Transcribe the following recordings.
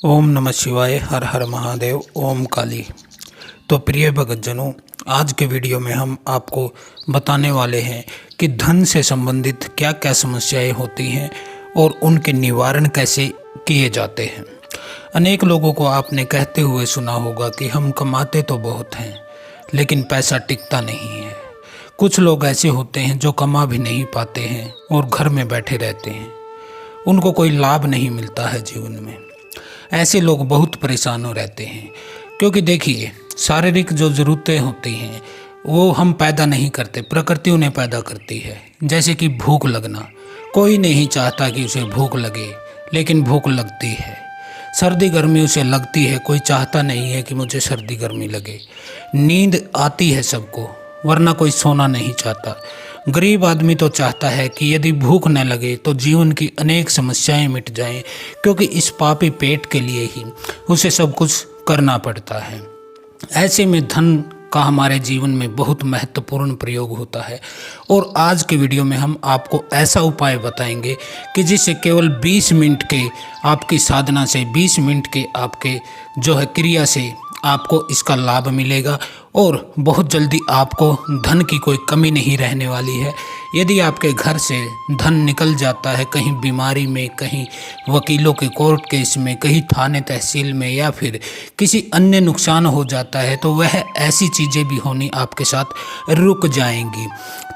ओम नमः शिवाय। हर हर महादेव। ओम काली। तो प्रिय भक्तजनों, आज के वीडियो में हम आपको बताने वाले हैं कि धन से संबंधित क्या क्या समस्याएं होती हैं और उनके निवारण कैसे किए जाते हैं। अनेक लोगों को आपने कहते हुए सुना होगा कि हम कमाते तो बहुत हैं लेकिन पैसा टिकता नहीं है। कुछ लोग ऐसे होते हैं जो कमा भी नहीं पाते हैं और घर में बैठे रहते हैं, उनको कोई लाभ नहीं मिलता है जीवन में। ऐसे लोग बहुत परेशान हो रहते हैं क्योंकि देखिए, शारीरिक जो ज़रूरतें होती हैं वो हम पैदा नहीं करते, प्रकृति उन्हें पैदा करती है। जैसे कि भूख लगना, कोई नहीं चाहता कि उसे भूख लगे लेकिन भूख लगती है। सर्दी गर्मी उसे लगती है, कोई चाहता नहीं है कि मुझे सर्दी गर्मी लगे। नींद आती है सबको, वरना कोई सोना नहीं चाहता। गरीब आदमी तो चाहता है कि यदि भूख न लगे तो जीवन की अनेक समस्याएं मिट जाएं, क्योंकि इस पापी पेट के लिए ही उसे सब कुछ करना पड़ता है। ऐसे में धन का हमारे जीवन में बहुत महत्वपूर्ण प्रयोग होता है और आज के वीडियो में हम आपको ऐसा उपाय बताएंगे कि जिससे केवल 20 मिनट के आपकी साधना से, 20 मिनट के आपके जो है क्रिया से आपको इसका लाभ मिलेगा और बहुत जल्दी आपको धन की कोई कमी नहीं रहने वाली है। यदि आपके घर से धन निकल जाता है कहीं बीमारी में, कहीं वकीलों के कोर्ट केस में, कहीं थाने तहसील में, या फिर किसी अन्य नुकसान हो जाता है, तो वह ऐसी चीज़ें भी होनी आपके साथ रुक जाएंगी।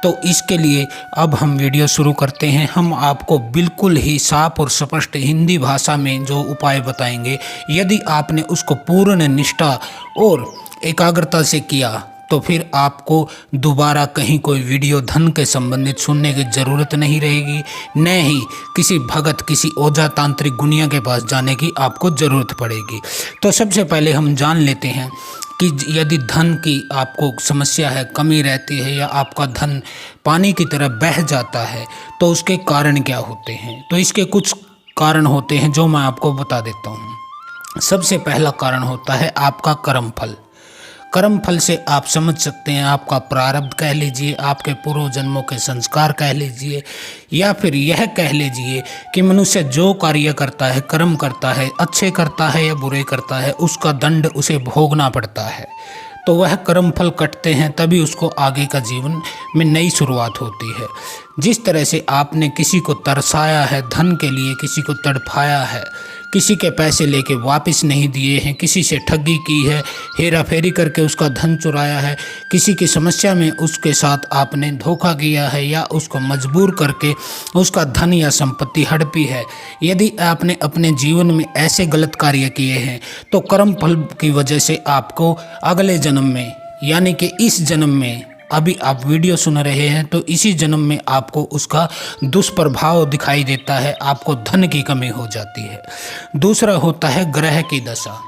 तो इसके लिए अब हम वीडियो शुरू करते हैं। हम आपको बिल्कुल ही साफ और स्पष्ट हिंदी भाषा में जो उपाय बताएंगे, यदि आपने उसको पूर्ण निष्ठा और एकाग्रता से किया तो फिर आपको दोबारा कहीं कोई वीडियो धन के संबंधित सुनने की ज़रूरत नहीं रहेगी, न ही किसी भगत, किसी ओझा तांत्रिक गुनिया के पास जाने की आपको ज़रूरत पड़ेगी। तो सबसे पहले हम जान लेते हैं कि यदि धन की आपको समस्या है, कमी रहती है, या आपका धन पानी की तरह बह जाता है, तो उसके कारण क्या होते हैं। तो इसके कुछ कारण होते हैं जो मैं आपको बता देता हूँ। सबसे पहला कारण होता है आपका कर्म फल। कर्म फल से आप समझ सकते हैं आपका प्रारब्ध कह लीजिए, आपके पूर्व जन्मों के संस्कार कह लीजिए, या फिर यह कह लीजिए कि मनुष्य जो कार्य करता है, कर्म करता है, अच्छे करता है या बुरे करता है, उसका दंड उसे भोगना पड़ता है। तो वह कर्म फल कटते हैं, तभी उसको आगे का जीवन में नई शुरुआत होती है। जिस तरह से आपने किसी को तरसाया है धन के लिए, किसी को तड़पाया है, किसी के पैसे लेके वापस नहीं दिए हैं, किसी से ठगी की है, हेरा फेरी करके उसका धन चुराया है, किसी की समस्या में उसके साथ आपने धोखा किया है या उसको मजबूर करके उसका धन या संपत्ति हड़पी है, यदि आपने अपने जीवन में ऐसे गलत कार्य किए हैं तो कर्म फल की वजह से आपको अगले जन्म में, यानी कि इस जन्म में, अभी आप वीडियो सुन रहे हैं तो इसी जन्म में आपको उसका दुष्प्रभाव दिखाई देता है, आपको धन की कमी हो जाती है। दूसरा होता है ग्रह की दशा।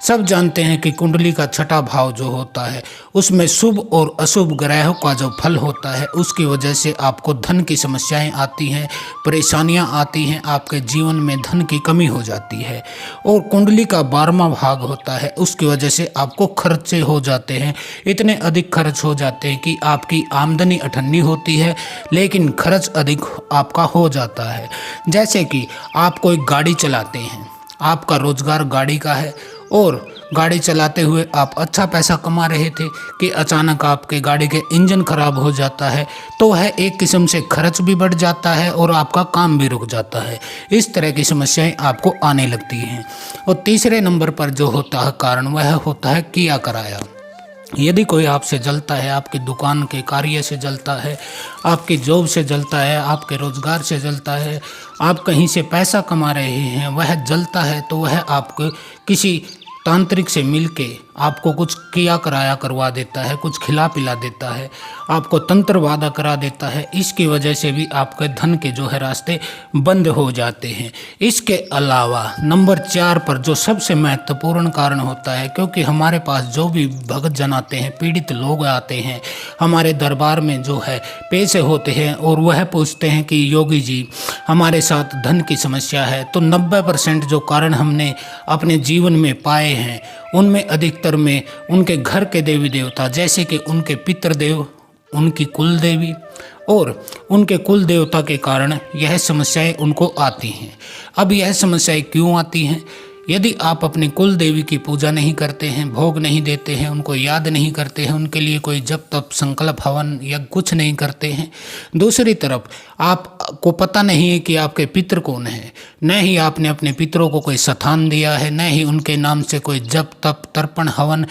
सब जानते हैं कि कुंडली का छठा भाव जो होता है उसमें शुभ और अशुभ ग्रहों का जो फल होता है, उसकी वजह से आपको धन की समस्याएं आती हैं, परेशानियां आती हैं, आपके जीवन में धन की कमी हो जाती है। और कुंडली का 12वां भाग होता है, उसकी वजह से आपको खर्चे हो जाते हैं, इतने अधिक खर्च हो जाते हैं कि आपकी आमदनी अठन्नी होती है लेकिन खर्च अधिक आपका हो जाता है। जैसे कि आप कोई गाड़ी चलाते हैं, आपका रोजगार गाड़ी का है और गाड़ी चलाते हुए आप अच्छा पैसा कमा रहे थे कि अचानक आपके गाड़ी के इंजन खराब हो जाता है, तो वह एक किस्म से खर्च भी बढ़ जाता है और आपका काम भी रुक जाता है। इस तरह की समस्याएं आपको आने लगती हैं। और तीसरे नंबर पर जो होता है कारण, वह होता है किया कराया। यदि कोई आपसे जलता है, आपकी दुकान के कार्य से जलता है, आपकी जॉब से जलता है, आपके रोजगार से जलता है, आप कहीं से पैसा कमा रहे हैं, वह जलता है, तो वह आपको किसी तांत्रिक से मिलके आपको कुछ किया कराया करवा देता है, कुछ खिला पिला देता है, आपको तंत्र वादा करा देता है। इसकी वजह से भी आपके धन के जो है रास्ते बंद हो जाते हैं। इसके अलावा नंबर 4 पर जो सबसे महत्वपूर्ण कारण होता है, क्योंकि हमारे पास जो भी भगत जन आते हैं, पीड़ित लोग आते हैं हमारे दरबार में, जो है पैसे होते हैं और वह पूछते हैं कि योगी जी हमारे साथ धन की समस्या है, तो 90% जो कारण हमने अपने जीवन में पाए हैं उनमें अधिकतर में उनके घर के देवी देवता, जैसे कि उनके पितृदेव, उनकी कुल देवी और उनके कुल देवता के कारण यह समस्याएं उनको आती हैं। अब यह समस्याएं क्यों आती हैं, यदि आप अपनी कुल देवी की पूजा नहीं करते हैं, भोग नहीं देते हैं, उनको याद नहीं करते हैं, उनके लिए कोई जप तप संकल्प हवन या कुछ नहीं करते हैं, दूसरी तरफ आपको पता नहीं है कि आपके पितृ कौन है, न ही आपने अपने पितरों को कोई स्थान दिया है, न ही उनके नाम से कोई जप तप तर्पण हवन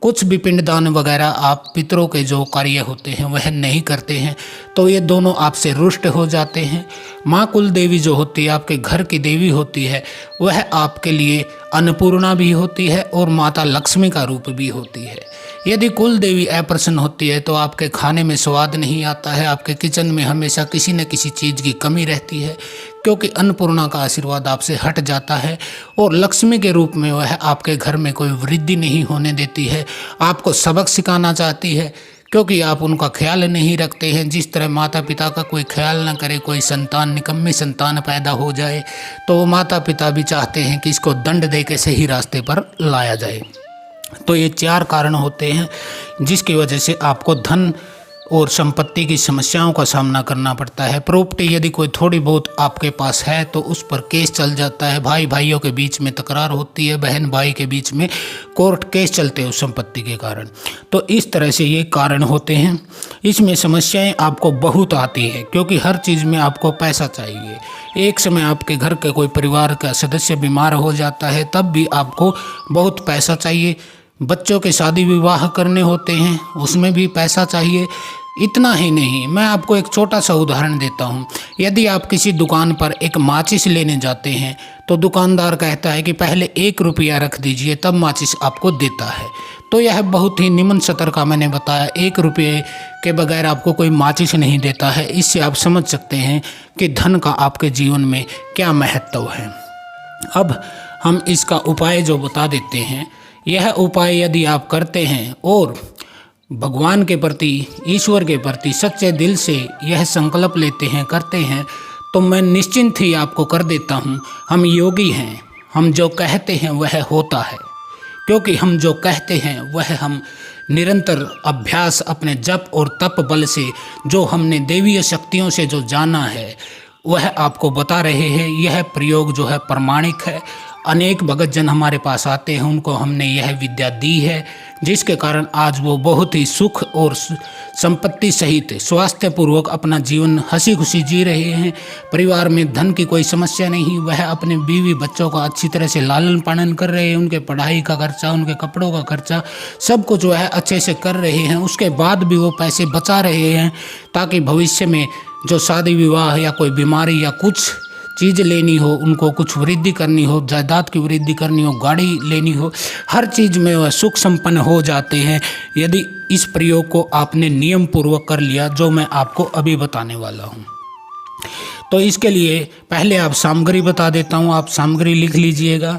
कुछ भी पिंडदान वगैरह आप पितरों के जो कार्य होते हैं वह नहीं करते हैं, तो ये दोनों आपसे रुष्ट हो जाते हैं। माँ कुल देवी जो होती है, आपके घर की देवी होती है, वह आपके लिए अन्नपूर्णा भी होती है और माता लक्ष्मी का रूप भी होती है। यदि कुल देवी अप्रसन्न होती है तो आपके खाने में स्वाद नहीं आता है, आपके किचन में हमेशा किसी न किसी चीज़ की कमी रहती है, क्योंकि अन्नपूर्णा का आशीर्वाद आपसे हट जाता है और लक्ष्मी के रूप में वह आपके घर में कोई वृद्धि नहीं होने देती है। आपको सबक सिखाना चाहती है, क्योंकि आप उनका ख्याल नहीं रखते हैं। जिस तरह माता पिता का कोई ख्याल न करे, कोई संतान निकम्मी संतान पैदा हो जाए, तो माता पिता भी चाहते हैं कि इसको दंड दे के सही रास्ते पर लाया जाए। तो ये 4 कारण होते हैं जिसकी वजह से आपको धन और संपत्ति की समस्याओं का सामना करना पड़ता है। प्रॉपर्टी यदि कोई थोड़ी बहुत आपके पास है तो उस पर केस चल जाता है, भाई भाइयों के बीच में तकरार होती है, बहन भाई के बीच में कोर्ट केस चलते हैं उस संपत्ति के कारण। तो इस तरह से ये कारण होते हैं। इसमें समस्याएं आपको बहुत आती है, क्योंकि हर चीज़ में आपको पैसा चाहिए। एक समय आपके घर के कोई परिवार का सदस्य बीमार हो जाता है, तब भी आपको बहुत पैसा चाहिए। बच्चों के शादी विवाह करने होते हैं, उसमें भी पैसा चाहिए। इतना ही नहीं, मैं आपको एक छोटा सा उदाहरण देता हूँ। यदि आप किसी दुकान पर एक माचिस लेने जाते हैं तो दुकानदार कहता है कि पहले 1 रुपया रख दीजिए, तब माचिस आपको देता है। तो यह बहुत ही निम्न स्तर का मैंने बताया, 1 रुपये के बगैर आपको कोई माचिस नहीं देता है। इससे आप समझ सकते हैं कि धन का आपके जीवन में क्या महत्व है। अब हम इसका उपाय जो बता देते हैं, यह उपाय यदि आप करते हैं और भगवान के प्रति, ईश्वर के प्रति सच्चे दिल से यह संकल्प लेते हैं, करते हैं, तो मैं निश्चिंत ही आपको कर देता हूँ, हम योगी हैं। हम जो कहते हैं वह होता है, क्योंकि हम जो कहते हैं वह हम निरंतर अभ्यास अपने जप और तप बल से, जो हमने देवीय शक्तियों से जो जाना है, वह आपको बता रहे हैं। यह प्रयोग जो है प्रमाणिक है। अनेक भगत जन हमारे पास आते हैं, उनको हमने यह विद्या दी है, जिसके कारण आज वो बहुत ही सुख और संपत्ति सहित स्वास्थ्य पूर्वक अपना जीवन हंसी खुशी जी रहे हैं। परिवार में धन की कोई समस्या नहीं, वह अपने बीवी बच्चों का अच्छी तरह से लालन पालन कर रहे हैं, उनके पढ़ाई का खर्चा, उनके कपड़ों का खर्चा, सब कुछ जो है अच्छे से कर रहे हैं। उसके बाद भी वो पैसे बचा रहे हैं, ताकि भविष्य में जो शादी विवाह या कोई बीमारी या कुछ चीज़ लेनी हो, उनको कुछ वृद्धि करनी हो, जायदाद की वृद्धि करनी हो, गाड़ी लेनी हो, हर चीज़ में वह सुख संपन्न हो जाते हैं, यदि इस प्रयोग को आपने नियम पूर्वक कर लिया, जो मैं आपको अभी बताने वाला हूँ। तो इसके लिए पहले आप सामग्री बता देता हूँ, आप सामग्री लिख लीजिएगा,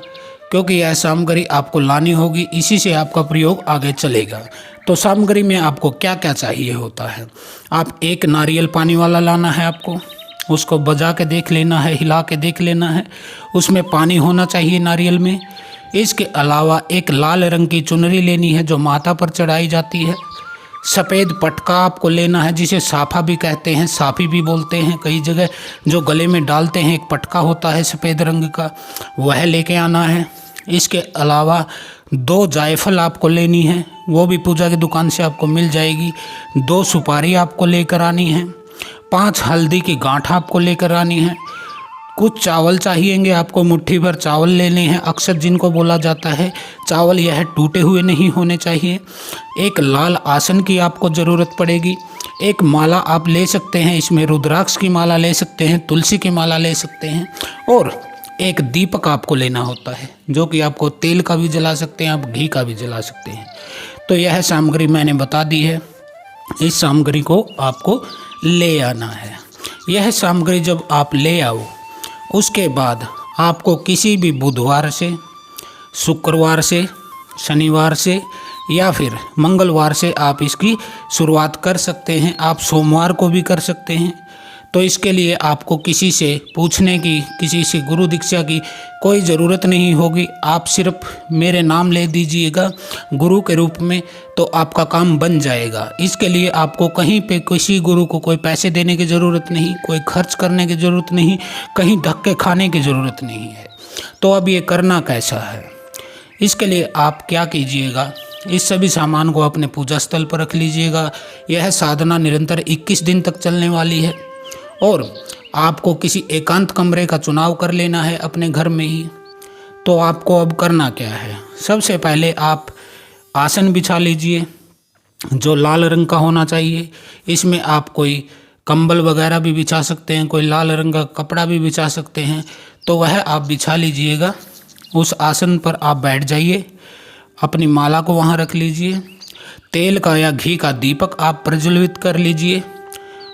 क्योंकि यह सामग्री आपको लानी होगी, इसी से आपका प्रयोग आगे चलेगा। तो सामग्री में आपको क्या क्या चाहिए होता है। आप 1 नारियल पानी वाला लाना है, आपको उसको बजा के देख लेना है, हिला के देख लेना है, उसमें पानी होना चाहिए नारियल में। इसके अलावा 1 लाल रंग की चुनरी लेनी है, जो माता पर चढ़ाई जाती है। सफ़ेद पटका आपको लेना है, जिसे साफा भी कहते हैं, साफी भी बोलते हैं कई जगह, जो गले में डालते हैं, एक पटका होता है सफ़ेद रंग का, वह लेके आना है। इसके अलावा 2 जायफल आपको लेनी है, वो भी पूजा की दुकान से आपको मिल जाएगी। 2 सुपारी आपको लेकर आनी है। 5 हल्दी की गांठ आपको लेकर आनी है। कुछ चावल चाहिएंगे आपको, मुट्ठी भर चावल लेने हैं, अक्षत जिनको बोला जाता है। चावल यह टूटे हुए नहीं होने चाहिए। 1 लाल आसन की आपको ज़रूरत पड़ेगी। 1 माला आप ले सकते हैं, इसमें रुद्राक्ष की माला ले सकते हैं, तुलसी की माला ले सकते हैं। और 1 दीपक आपको लेना होता है, जो कि आपको तेल का भी जला सकते हैं, आप घी का भी जला सकते हैं। तो यह सामग्री मैंने बता दी है, इस सामग्री को आपको ले आना है। यह सामग्री जब आप ले आओ, उसके बाद आपको किसी भी बुधवार से, शुक्रवार से, शनिवार से या फिर मंगलवार से आप इसकी शुरुआत कर सकते हैं। आप सोमवार को भी कर सकते हैं। तो इसके लिए आपको किसी से पूछने की, किसी से गुरु दीक्षा की कोई ज़रूरत नहीं होगी। आप सिर्फ मेरे नाम ले दीजिएगा गुरु के रूप में, तो आपका काम बन जाएगा। इसके लिए आपको कहीं पे किसी गुरु को कोई पैसे देने की ज़रूरत नहीं, कोई खर्च करने की ज़रूरत नहीं, कहीं धक्के खाने की ज़रूरत नहीं है। तो अब ये करना कैसा है, इसके लिए आप क्या कीजिएगा, इस सभी सामान को अपने पूजा स्थल पर रख लीजिएगा। यह साधना निरंतर 21 दिन तक चलने वाली है और आपको किसी एकांत कमरे का चुनाव कर लेना है अपने घर में ही। तो आपको अब करना क्या है, सबसे पहले आप आसन बिछा लीजिए जो लाल रंग का होना चाहिए। इसमें आप कोई कंबल वगैरह भी बिछा सकते हैं, कोई लाल रंग का कपड़ा भी बिछा सकते हैं, तो वह आप बिछा लीजिएगा। उस आसन पर आप बैठ जाइए, अपनी माला को वहाँ रख लीजिए, तेल का या घी का दीपक आप प्रज्वलित कर लीजिए।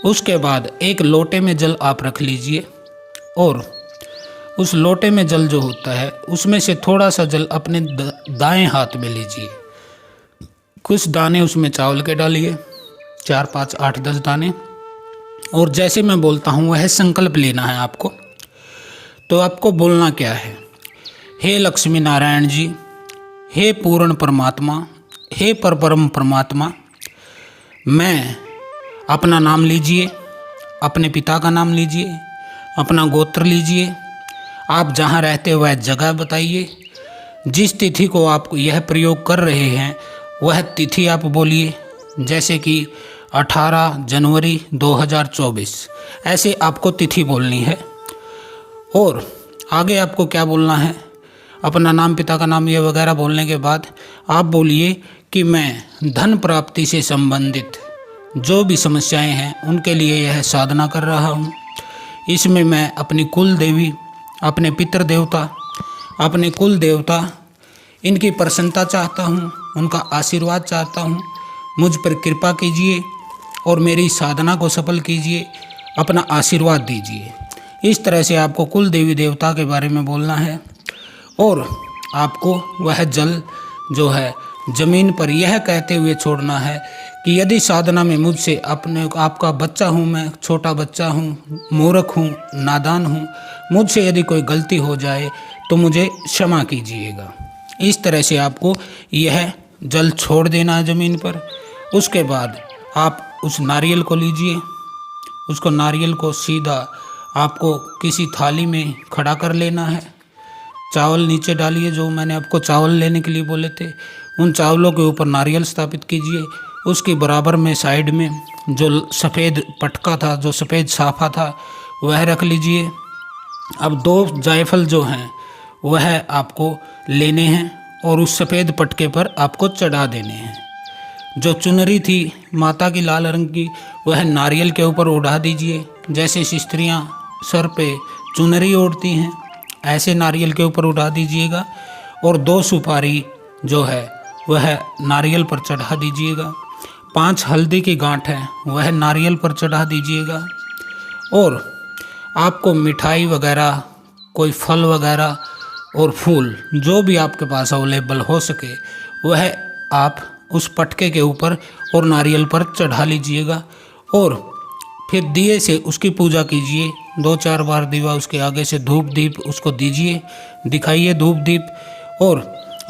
उसके बाद एक लोटे में जल आप रख लीजिए और उस लोटे में जल जो होता है उसमें से थोड़ा सा जल अपने दाएं हाथ में लीजिए। कुछ दाने उसमें चावल के डालिए, 4 5 8 10 दाने, और जैसे मैं बोलता हूँ वह संकल्प लेना है आपको। तो आपको बोलना क्या है, हे लक्ष्मी नारायण जी, हे पूर्ण परमात्मा, हे परम परमात्मा, मैं अपना नाम लीजिए, अपने पिता का नाम लीजिए, अपना गोत्र लीजिए, आप जहाँ रहते हो वह जगह बताइए, जिस तिथि को आप यह प्रयोग कर रहे हैं वह तिथि आप बोलिए, जैसे कि 18 जनवरी 2024, ऐसे आपको तिथि बोलनी है। और आगे आपको क्या बोलना है, अपना नाम, पिता का नाम, ये वगैरह बोलने के बाद आप बोलिए कि मैं धन प्राप्ति से संबंधित जो भी समस्याएं हैं उनके लिए यह साधना कर रहा हूँ। इसमें मैं अपनी कुल देवी, अपने पितृ देवता, अपने कुल देवता, इनकी प्रसन्नता चाहता हूँ, उनका आशीर्वाद चाहता हूँ। मुझ पर कृपा कीजिए और मेरी साधना को सफल कीजिए, अपना आशीर्वाद दीजिए। इस तरह से आपको कुल देवी देवता के बारे में बोलना है और आपको वह जल जो है ज़मीन पर यह कहते हुए छोड़ना है कि यदि साधना में मुझसे अपने आपका बच्चा हूँ, मैं छोटा बच्चा हूँ, मूर्ख हूँ, नादान हूँ, मुझसे यदि कोई गलती हो जाए तो मुझे क्षमा कीजिएगा। इस तरह से आपको यह जल छोड़ देना है ज़मीन पर। उसके बाद आप उस नारियल को लीजिए, उसको नारियल को सीधा आपको किसी थाली में खड़ा कर लेना है। चावल नीचे डालिए, जो मैंने आपको चावल लेने के लिए बोले थे, उन चावलों के ऊपर नारियल स्थापित कीजिए। उसके बराबर में साइड में जो सफ़ेद पटका था, जो सफ़ेद साफा था, वह रख लीजिए। अब 2 जायफल जो हैं वह आपको लेने हैं और उस सफ़ेद पटके पर आपको चढ़ा देने हैं। जो चुनरी थी माता की लाल रंग की, वह नारियल के ऊपर उड़ा दीजिए। जैसे स्त्रियाँ सर पे चुनरी ओढ़ती हैं, ऐसे नारियल के ऊपर उड़ा दीजिएगा और 2 सुपारी जो है वह नारियल पर चढ़ा दीजिएगा। 5 हल्दी की गांठ है वह नारियल पर चढ़ा दीजिएगा और आपको मिठाई वगैरह, कोई फल वगैरह और फूल जो भी आपके पास अवेलेबल हो सके वह आप उस पटके के ऊपर और नारियल पर चढ़ा लीजिएगा और फिर दिए से उसकी पूजा कीजिए। 2-4 बार दीवा उसके आगे से धूप दीप उसको दीजिए, दिखाइए धूप दीप, और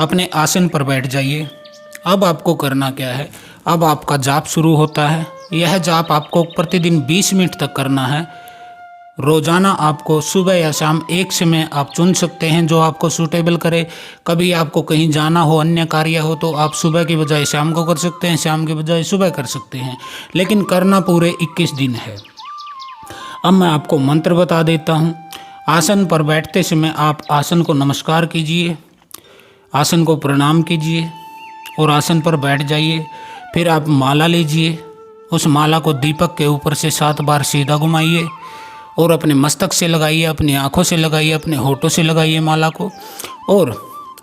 अपने आसन पर बैठ जाइए। अब आपको करना क्या है, अब आपका जाप शुरू होता है। यह जाप आपको प्रतिदिन 20 मिनट तक करना है। रोज़ाना आपको सुबह या शाम एक समय आप चुन सकते हैं जो आपको सूटेबल करे। कभी आपको कहीं जाना हो, अन्य कार्य हो, तो आप सुबह की बजाय शाम को कर सकते हैं, शाम के बजाय सुबह कर सकते हैं, लेकिन करना पूरे 21 दिन है। अब मैं आपको मंत्र बता देता हूँ। आसन पर बैठते समय आप आसन को नमस्कार कीजिए, आसन को प्रणाम कीजिए और आसन पर बैठ जाइए। फिर आप माला लीजिए, उस माला को दीपक के ऊपर से 7 बार सीधा घुमाइए और अपने मस्तक से लगाइए, अपनी आँखों से लगाइए, अपने होठों से लगाइए माला को, और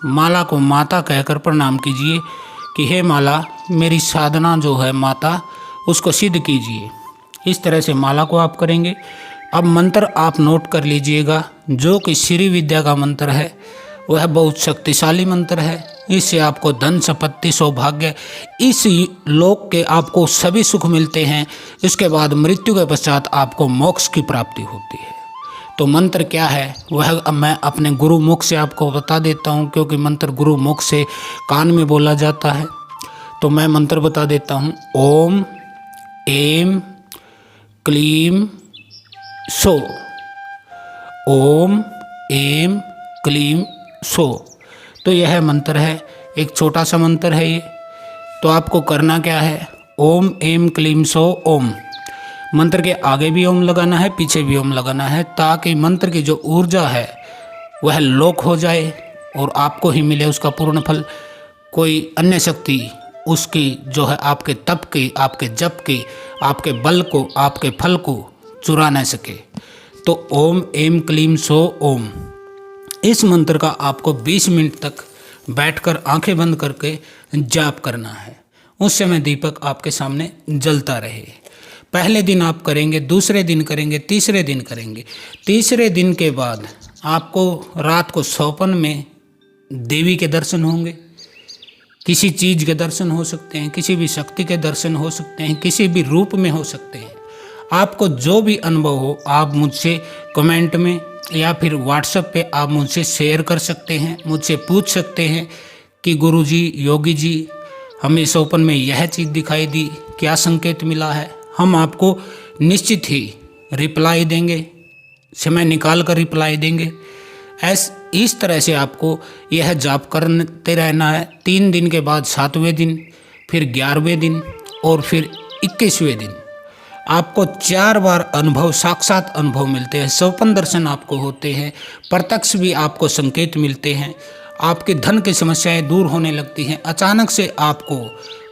माला को माता कहकर प्रणाम कीजिए कि हे माला, मेरी साधना जो है माता, उसको सिद्ध कीजिए। इस तरह से माला को आप करेंगे। अब मंत्र आप नोट कर लीजिएगा, जो कि श्री विद्या का मंत्र है, वह बहुत शक्तिशाली मंत्र है। इससे आपको धन, संपत्ति, सौभाग्य, इस लोक के आपको सभी सुख मिलते हैं। इसके बाद मृत्यु के पश्चात आपको मोक्ष की प्राप्ति होती है। तो मंत्र क्या है वह अब मैं अपने गुरु मुख से आपको बता देता हूँ, क्योंकि मंत्र गुरु मुख से कान में बोला जाता है। तो मैं मंत्र बता देता हूँ। ओम ऐं क्लीं सौः। ओम ऐं क्लीम सो। तो यह मंत्र है, एक छोटा सा मंत्र है ये। तो आपको करना क्या है, ओम एम क्लीम सो ओम। मंत्र के आगे भी ओम लगाना है, पीछे भी ओम लगाना है, ताकि मंत्र की जो ऊर्जा है वह लोक हो जाए और आपको ही मिले उसका पूर्ण फल। कोई अन्य शक्ति उसकी जो है आपके तप की, आपके जप की, आपके बल को, आपके फल को चुरा न सके। तो ओम एम क्लीम सो ओम, इस मंत्र का आपको 20 मिनट तक बैठकर आंखें बंद करके जाप करना है। उस समय दीपक आपके सामने जलता रहे। पहले दिन आप करेंगे, दूसरे दिन करेंगे, तीसरे दिन करेंगे। तीसरे दिन के बाद आपको रात को सौपन में देवी के दर्शन होंगे, किसी चीज़ के दर्शन हो सकते हैं, किसी भी शक्ति के दर्शन हो सकते हैं, किसी भी रूप में हो सकते हैं। आपको जो भी अनुभव हो आप मुझसे कमेंट में या फिर व्हाट्सएप पे आप मुझसे शेयर कर सकते हैं, मुझसे पूछ सकते हैं कि गुरुजी, योगी जी, हमें सौपन में यह चीज़ दिखाई दी, क्या संकेत मिला है। हम आपको निश्चित ही रिप्लाई देंगे, समय निकाल कर रिप्लाई देंगे। इस तरह से आपको यह जाप करते रहना है। 3 दिन के बाद 7वें दिन, फिर 11वें दिन और फिर 21वें दिन आपको 4 बार अनुभव, साक्षात अनुभव मिलते हैं। सौपन दर्शन आपको होते हैं, प्रत्यक्ष भी आपको संकेत मिलते हैं। आपके धन की समस्याएं दूर होने लगती हैं। अचानक से आपको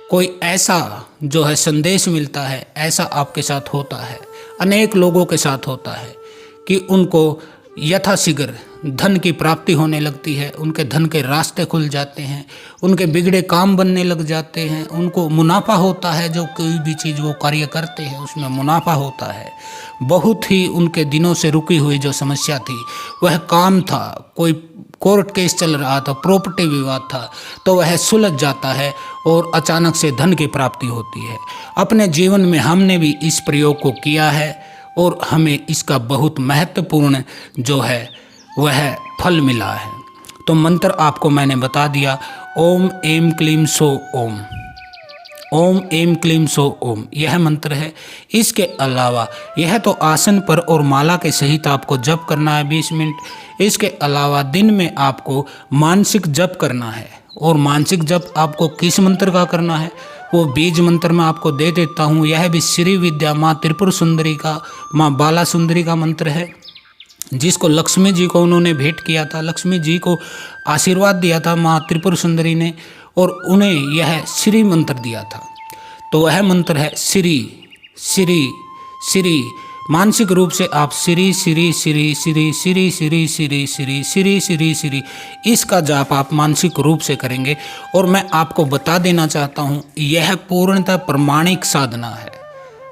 कोई ऐसा जो है संदेश मिलता है, ऐसा आपके साथ होता है, अनेक लोगों के साथ होता है कि उनको यथाशीघ्र धन की प्राप्ति होने लगती है, उनके धन के रास्ते खुल जाते हैं, उनके बिगड़े काम बनने लग जाते हैं, उनको मुनाफा होता है। जो कोई भी चीज़ वो कार्य करते हैं उसमें मुनाफा होता है। बहुत ही उनके दिनों से रुकी हुई जो समस्या थी, वह काम था, कोई कोर्ट केस चल रहा था, प्रॉपर्टी विवाद था, तो वह सुलझ जाता है और अचानक से धन की प्राप्ति होती है। अपने जीवन में हमने भी इस प्रयोग को किया है और हमें इसका बहुत महत्वपूर्ण जो है वह फल मिला है। तो मंत्र आपको मैंने बता दिया, ओम एम क्लीम सो ओम, ओम एम क्लीम सो ओम, यह मंत्र है। इसके अलावा यह तो आसन पर और माला के सहित आपको जप करना है 20 मिनट। इसके अलावा दिन में आपको मानसिक जप करना है। और मानसिक जप आपको किस मंत्र का करना है वो बीज मंत्र मैं आपको दे देता हूँ। यह भी श्री विद्या माँ त्रिपुर सुंदरी का, माँ बाला सुंदरी का मंत्र है, जिसको लक्ष्मी जी को उन्होंने भेंट किया था। लक्ष्मी जी को आशीर्वाद दिया था माँ त्रिपुर सुंदरी ने और उन्हें यह श्री मंत्र दिया था। तो वह मंत्र है श्री श्री श्री। मानसिक रूप से आप श्री श्री श्री श्री श्री श्री श्री श्री श्री श्री श्री इसका जाप आप मानसिक रूप से करेंगे। और मैं आपको बता देना चाहता हूँ, यह पूर्णतः प्रमाणिक साधना है।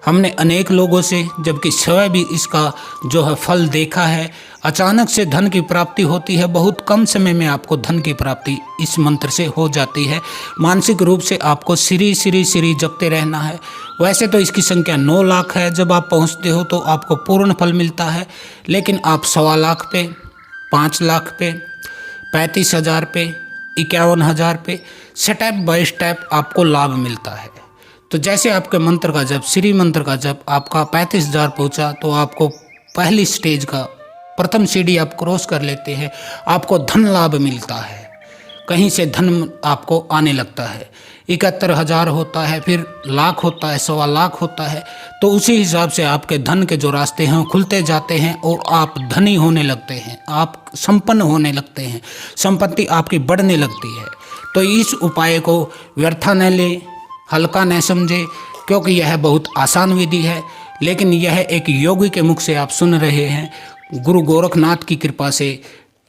हमने अनेक लोगों से, जबकि स्वयं भी इसका जो है फल देखा है। अचानक से धन की प्राप्ति होती है, बहुत कम समय में आपको धन की प्राप्ति इस मंत्र से हो जाती है। मानसिक रूप से आपको श्री श्री श्री जपते रहना है। वैसे तो इसकी संख्या 9 लाख है, जब आप पहुंचते हो तो आपको पूर्ण फल मिलता है, लेकिन आप 1.25 लाख पे, 5 लाख पे, 35,000 पे, 51,000 पे स्टेप बाय स्टेप आपको लाभ मिलता है। तो जैसे आपके मंत्र का जब, श्री मंत्र का जब आपका 35,000 पहुँचा तो आपको पहली स्टेज का प्रथम सीढ़ी आप क्रॉस कर लेते हैं, आपको धन लाभ मिलता है। कहीं से धन आपको आने लगता है। 71,000 होता है, फिर लाख होता है, 1.25 लाख होता है। तो उसी हिसाब से आपके धन के जो रास्ते हैं खुलते जाते हैं और आप धनी होने लगते हैं, आप संपन्न होने लगते हैं, संपत्ति आपकी बढ़ने लगती है। तो इस उपाय को व्यर्थ न ले, हल्का न समझे, क्योंकि यह बहुत आसान विधि है। लेकिन यह एक योगी के मुख से आप सुन रहे हैं। गुरु गोरखनाथ की कृपा से,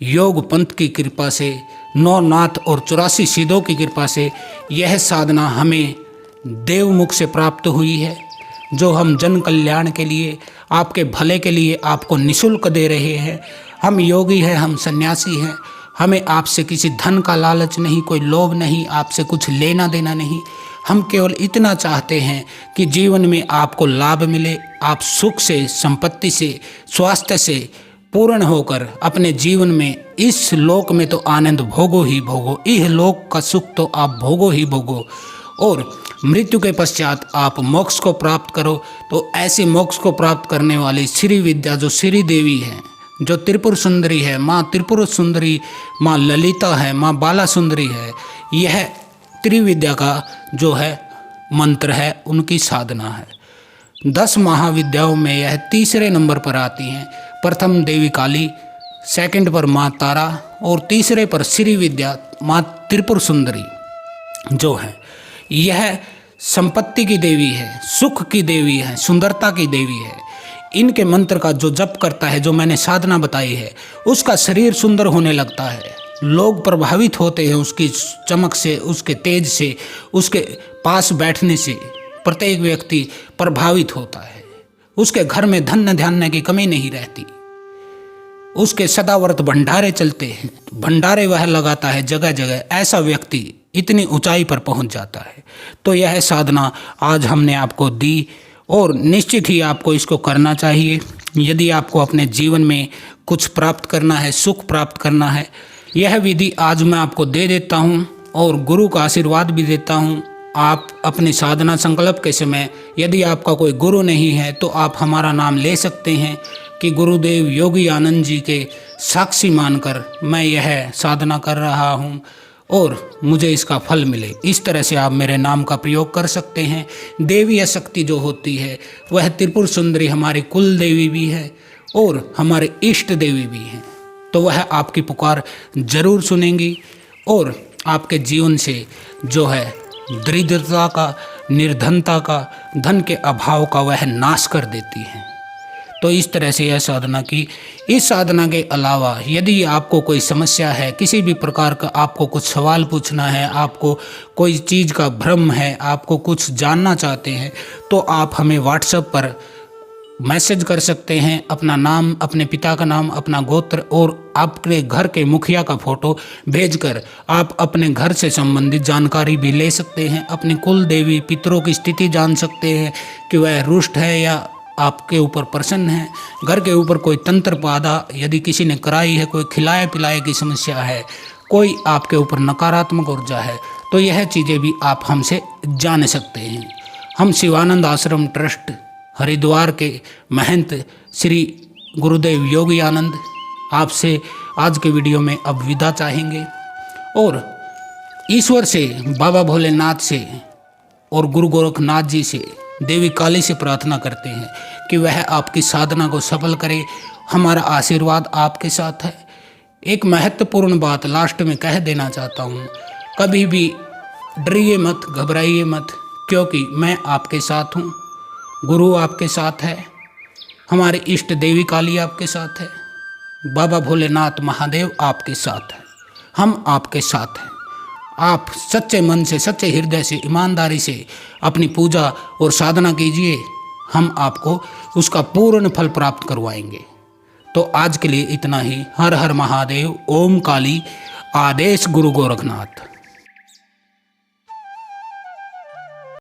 योग पंथ की कृपा से, 9 नाथ और 84 सिद्धों की कृपा से यह साधना हमें देवमुख से प्राप्त हुई है, जो हम जन कल्याण के लिए, आपके भले के लिए आपको निःशुल्क दे रहे हैं। हम योगी हैं, हम सन्यासी हैं, हमें आपसे किसी धन का लालच नहीं, कोई लोभ नहीं, आपसे कुछ लेना देना नहीं। हम केवल इतना चाहते हैं कि जीवन में आपको लाभ मिले, आप सुख से, संपत्ति से, स्वास्थ्य से पूर्ण होकर अपने जीवन में, इस लोक में तो आनंद भोगो ही भोगो, इह लोक का सुख तो आप भोगो ही भोगो, और मृत्यु के पश्चात आप मोक्ष को प्राप्त करो। तो ऐसे मोक्ष को प्राप्त करने वाली श्री विद्या जो श्री देवी हैं, जो त्रिपुर सुंदरी है, माँ त्रिपुर सुंदरी, माँ ललिता है, माँ बाला सुंदरी है, यह त्रिविद्या का जो है मंत्र है, उनकी साधना है। 10 महाविद्याओं में यह तीसरे नंबर पर आती हैं। प्रथम देवी काली, सेकंड पर माँ तारा और तीसरे पर श्री विद्या माँ त्रिपुर सुंदरी जो है। यह संपत्ति की देवी है, सुख की देवी है, सुंदरता की देवी है। इनके मंत्र का जो जप करता है, जो मैंने साधना बताई है, उसका शरीर सुंदर होने लगता है। लोग प्रभावित होते हैं उसकी चमक से, उसके तेज से, उसके पास बैठने से प्रत्येक व्यक्ति प्रभावित होता है। उसके घर में धन धान्य की कमी नहीं रहती। उसके सदावर्त भंडारे चलते हैं, भंडारे वह लगाता है जगह जगह। ऐसा व्यक्ति इतनी ऊंचाई पर पहुंच जाता है। तो यह साधना आज हमने आपको दी और निश्चित ही आपको इसको करना चाहिए। यदि आपको अपने जीवन में कुछ प्राप्त करना है, सुख प्राप्त करना है, यह विधि आज मैं आपको दे देता हूँ और गुरु का आशीर्वाद भी देता हूँ। आप अपनी साधना संकल्प के समय, यदि आपका कोई गुरु नहीं है तो आप हमारा नाम ले सकते हैं कि गुरुदेव योगी आनंद जी के साक्षी मानकर मैं यह साधना कर रहा हूँ और मुझे इसका फल मिले। इस तरह से आप मेरे नाम का प्रयोग कर सकते हैं। देवी शक्ति जो होती है वह त्रिपुर सुंदरी हमारी कुल देवी भी है और हमारे इष्ट देवी भी हैं। तो वह आपकी पुकार जरूर सुनेंगी और आपके जीवन से जो है दरिद्रता का, निर्धनता का, धन के अभाव का वह नाश कर देती हैं। तो इस तरह से यह साधना की। इस साधना के अलावा यदि आपको कोई समस्या है, किसी भी प्रकार का आपको कुछ सवाल पूछना है, आपको कोई चीज़ का भ्रम है, आपको कुछ जानना चाहते हैं, तो आप हमें व्हाट्सएप पर मैसेज कर सकते हैं। अपना नाम, अपने पिता का नाम, अपना गोत्र और आपके घर के मुखिया का फोटो भेजकर आप अपने घर से संबंधित जानकारी भी ले सकते हैं। अपनी कुल देवी पितरों की स्थिति जान सकते हैं कि वह रुष्ट है या आपके ऊपर प्रसन्न है। घर के ऊपर कोई तंत्र बाधा यदि किसी ने कराई है, कोई खिलाए पिलाए की समस्या है, कोई आपके ऊपर नकारात्मक ऊर्जा है, तो यह चीज़ें भी आप हमसे जान सकते हैं। हम शिवानंद आश्रम ट्रस्ट हरिद्वार के महंत श्री गुरुदेव योगी आनंद आपसे आज के वीडियो में अब विदा चाहेंगे और ईश्वर से, बाबा भोलेनाथ से और गुरु गोरखनाथ जी से, देवी काली से प्रार्थना करते हैं कि वह आपकी साधना को सफल करे। हमारा आशीर्वाद आपके साथ है। एक महत्वपूर्ण बात लास्ट में कह देना चाहता हूँ, कभी भी डरिए मत, घबराइए मत, क्योंकि मैं आपके साथ हूँ। गुरु आपके साथ है, हमारे इष्ट देवी काली आपके साथ है, बाबा भोलेनाथ महादेव आपके साथ है, हम आपके साथ हैं। आप सच्चे मन से, सच्चे हृदय से, ईमानदारी से अपनी पूजा और साधना कीजिए, हम आपको उसका पूर्ण फल प्राप्त करवाएंगे। तो आज के लिए इतना ही। हर हर महादेव। ओम काली। आदेश गुरु गोरखनाथ।